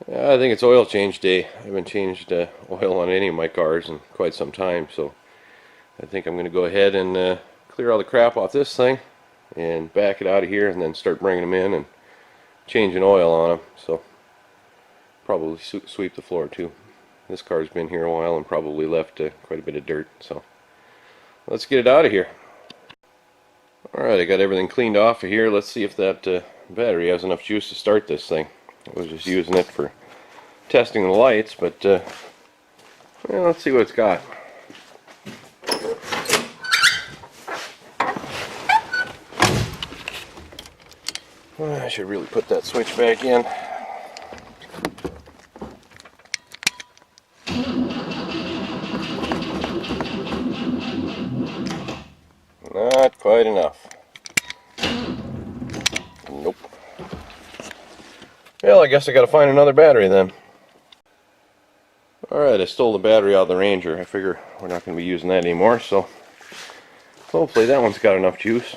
I think it's oil change day. I haven't changed oil on any of my cars in quite some time, so I think I'm going to go ahead and clear all the crap off this thing and back it out of here and then start bringing them in and changing oil on them. So probably sweep the floor too. This car's been here a while and probably left quite a bit of dirt, so let's get it out of here. Alright, I got everything cleaned off of here. Let's see if that battery has enough juice to start this thing. I was just using it for testing the lights, but well, let's see what it's got. Well, I should really put that switch back in. Not quite enough. Nope. Well, I guess I gotta find another battery then. Alright, I stole the battery out of the Ranger. I figure we're not going to be using that anymore, so hopefully that one's got enough juice.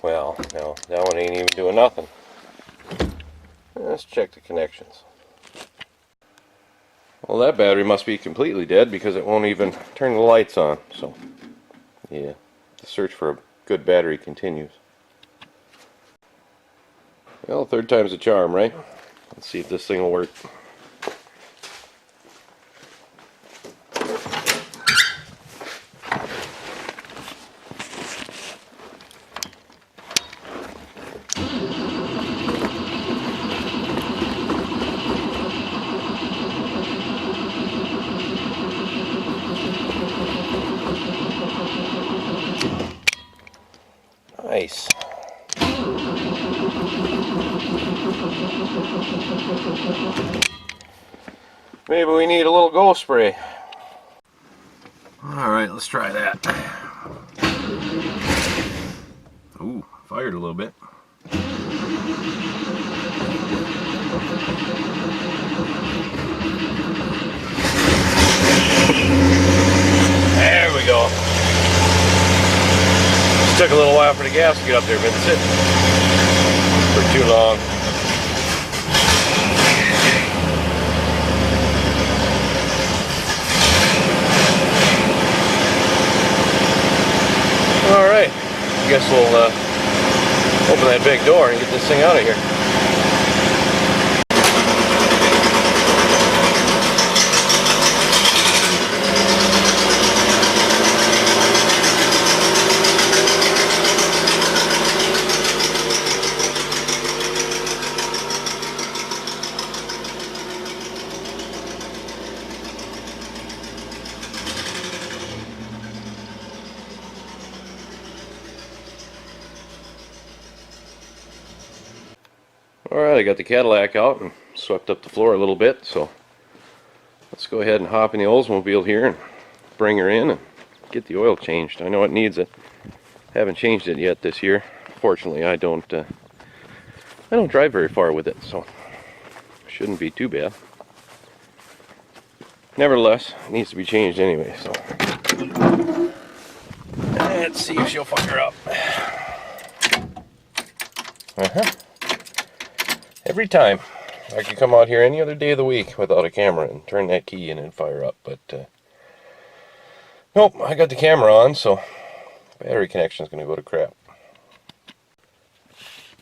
Well, no, that one ain't even doing nothing. Let's check the connections. Well, that battery must be completely dead because it won't even turn the lights on. So, yeah, the search for a good battery continues. Well, third time's a charm, right? Let's see if this thing will work. Nice. Maybe we need a little go spray. Alright, let's try that. Ooh, fired a little bit. There we go. Took a little while for the gas to get up there, been sitting for too long. Alright, I guess we'll open that big door and get this thing out of here. Alright, I got the Cadillac out and swept up the floor a little bit, so let's go ahead and hop in the Oldsmobile here and bring her in and get the oil changed. I know it needs it. Haven't changed it yet this year. Fortunately, I don't drive very far with it, so shouldn't be too bad. Nevertheless, it needs to be changed anyway, so let's see if she'll fire up. Every time. I could come out here any other day of the week without a camera and turn that key in and fire up, but nope, I got the camera on, so battery connection is going to go to crap.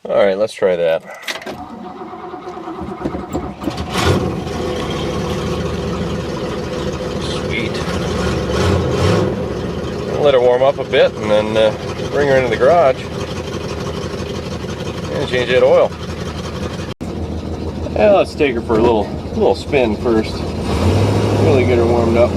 Alright, let's try that. Sweet. I'll let her warm up a bit and then bring her into the garage and change that oil. Yeah, let's take her for a little spin first. Really get her warmed up.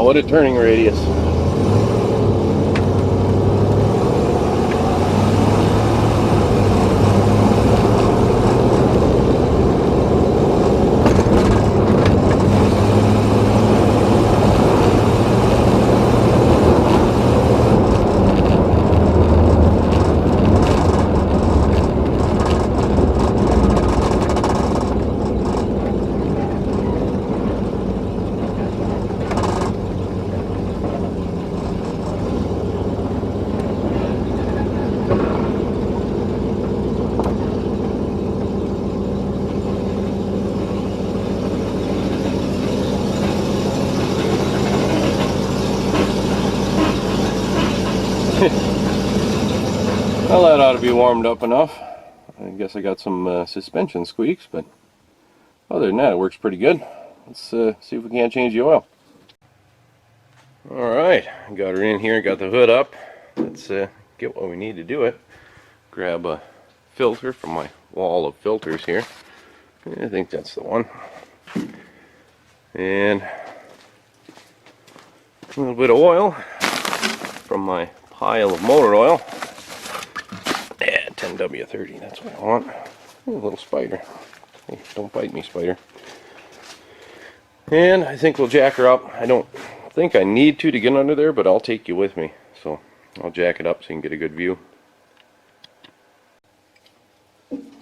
what a turning radius. Well, that ought to be warmed up enough. I guess I got some suspension squeaks, but other than that, it works pretty good. Let's see if we can't change the oil. Alright, got her in here, got the hood up. Let's get what we need to do it. Grab a filter from my wall of filters here. I think that's the one. And a little bit of oil from my pile of motor oil. Yeah, 10W30, that's what I want. Ooh, a little spider. Hey, don't bite me, spider. And I think we'll jack her up. I don't think I need to get under there, but I'll take you with me. So I'll jack it up so you can get a good view.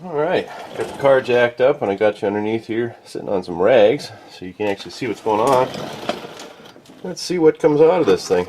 Alright, got the car jacked up and I got you underneath here sitting on some rags so you can actually see what's going on. Let's see what comes out of this thing.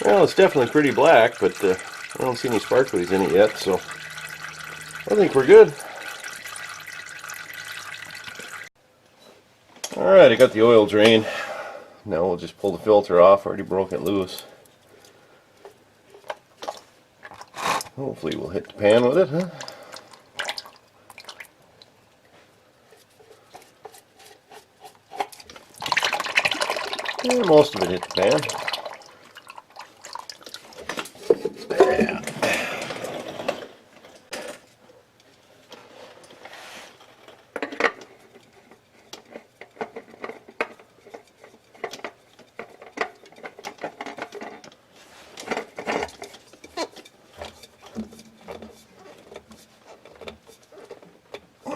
Well, it's definitely pretty black, but I don't see any sparklies in it yet, so I think we're good. Alright, I got the oil drain. Now we'll just pull the filter off. Already broke it loose. Hopefully we'll hit the pan with it, huh? Yeah, most of it hit the pan.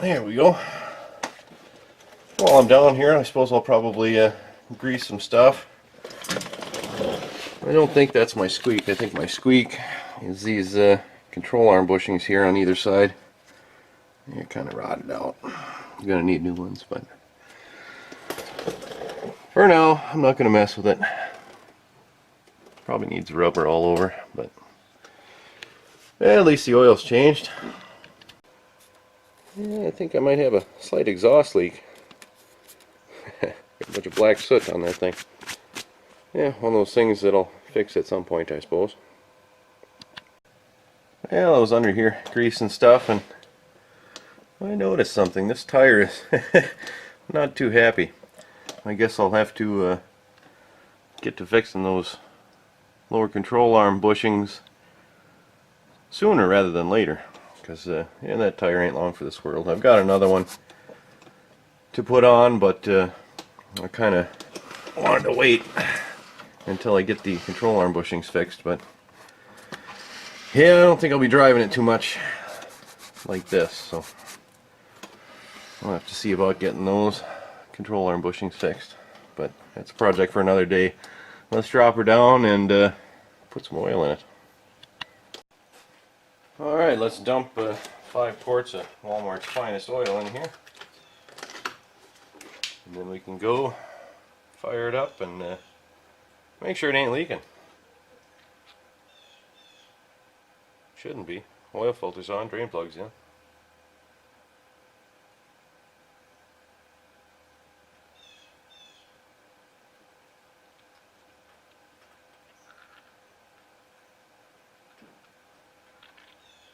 There we go. While I'm down here, I suppose I'll probably grease some stuff. I don't think that's my squeak. I think my squeak is these control arm bushings here on either side. They're kind of rotted out. I'm going to need new ones, but for now, I'm not going to mess with it. Probably needs rubber all over, but at least the oil's changed. Yeah, I think I might have a slight exhaust leak. Got a bunch of black soot on that thing. Yeah, one of those things that'll fix at some point, I suppose. Well, I was under here greasing stuff and I noticed something. This tire is not too happy. I guess I'll have to get to fixing those lower control arm bushings sooner rather than later. Because yeah, that tire ain't long for this world. I've got another one to put on, but I kind of wanted to wait until I get the control arm bushings fixed. But yeah, I don't think I'll be driving it too much like this, so I'll have to see about getting those. control arm bushings fixed. But that's a project for another day. Let's drop her down and put some oil in it. Alright, let's dump 5 quarts of Walmart's finest oil in here. And then we can go fire it up and make sure it ain't leaking. Shouldn't be. Oil filters on, drain plugs in.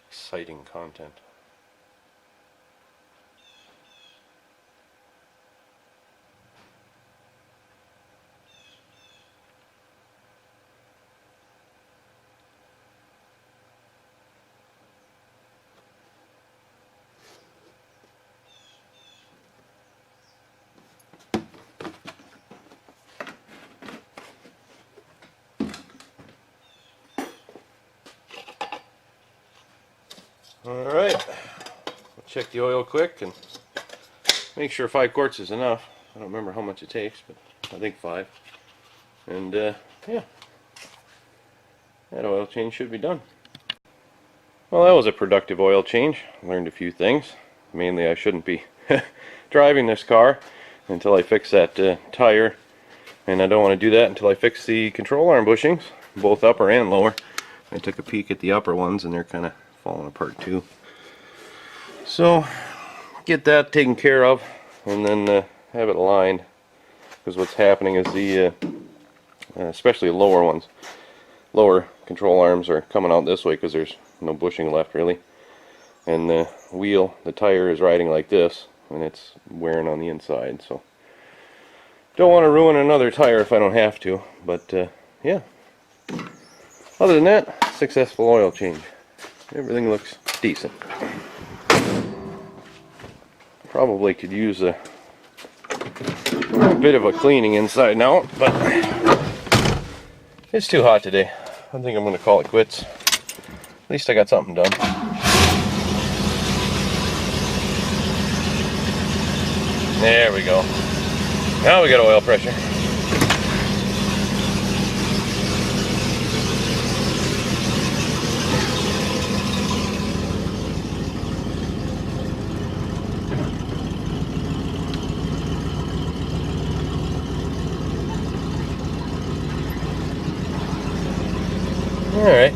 Exciting content. Alright, we'll check the oil quick and make sure 5 quarts is enough. I don't remember how much it takes, but I think 5. And yeah, that oil change should be done. Well, that was a productive oil change. Learned a few things. Mainly I shouldn't be driving this car until I fix that tire. And I don't want to do that until I fix the control arm bushings, both upper and lower. I took a peek at the upper ones and they're kind of falling apart too. So get that taken care of and then have it aligned, because what's happening is the especially lower ones, lower control arms are coming out this way because there's no bushing left really, and the wheel, the tire is riding like this and it's wearing on the inside. So don't want to ruin another tire if I don't have to, but yeah, other than that, successful oil change. Everything looks decent. Probably could use a bit of a cleaning inside and out, but it's too hot today. I think I'm going to call it quits. At least I got something done. There we go. Now we got oil pressure. Alright.